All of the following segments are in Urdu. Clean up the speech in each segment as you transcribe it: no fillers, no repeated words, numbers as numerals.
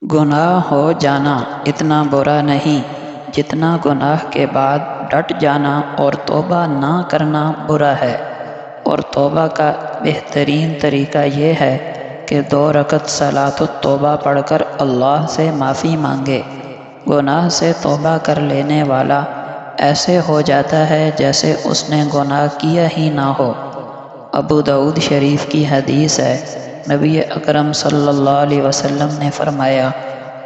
گناہ ہو جانا اتنا برا نہیں جتنا گناہ کے بعد ڈٹ جانا اور توبہ نہ کرنا برا ہے، اور توبہ کا بہترین طریقہ یہ ہے کہ 2 رکعت صلاۃ التوبہ پڑھ کر اللہ سے معافی مانگے۔ گناہ سے توبہ کر لینے والا ایسے ہو جاتا ہے جیسے اس نے گناہ کیا ہی نہ ہو۔ ابو داؤد شریف کی حدیث ہے، نبی اکرم صلی اللہ علیہ وسلم نے فرمایا،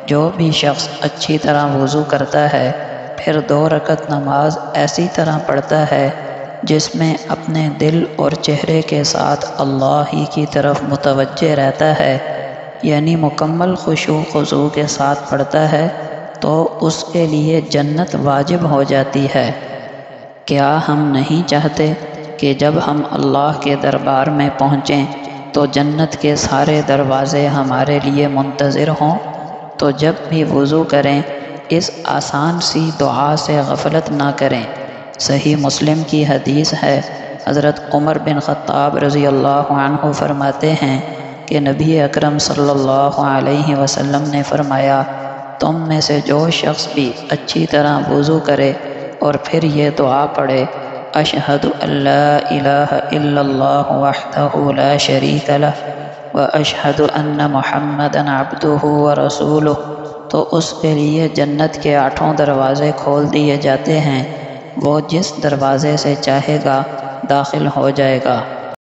جو بھی شخص اچھی طرح وضو کرتا ہے پھر 2 رکعت نماز ایسی طرح پڑھتا ہے جس میں اپنے دل اور چہرے کے ساتھ اللہ ہی کی طرف متوجہ رہتا ہے، یعنی مکمل خشوع خضوع کے ساتھ پڑھتا ہے، تو اس کے لیے جنت واجب ہو جاتی ہے۔ کیا ہم نہیں چاہتے کہ جب ہم اللہ کے دربار میں پہنچیں تو جنت کے سارے دروازے ہمارے لیے منتظر ہوں؟ تو جب بھی وضو کریں اس آسان سی دعا سے غفلت نہ کریں۔ صحیح مسلم کی حدیث ہے، حضرت عمر بن خطاب رضی اللہ عنہ فرماتے ہیں کہ نبی اکرم صلی اللہ علیہ وسلم نے فرمایا، تم میں سے جو شخص بھی اچھی طرح وضو کرے اور پھر یہ دعا پڑھے، اشہد ان لا الہ الا اللہ وحدہ لا شریک لہ واشہد ان محمدا عبدہ ورسولہ، تو اس کے لیے جنت کے 8 دروازے کھول دیے جاتے ہیں، وہ جس دروازے سے چاہے گا داخل ہو جائے گا۔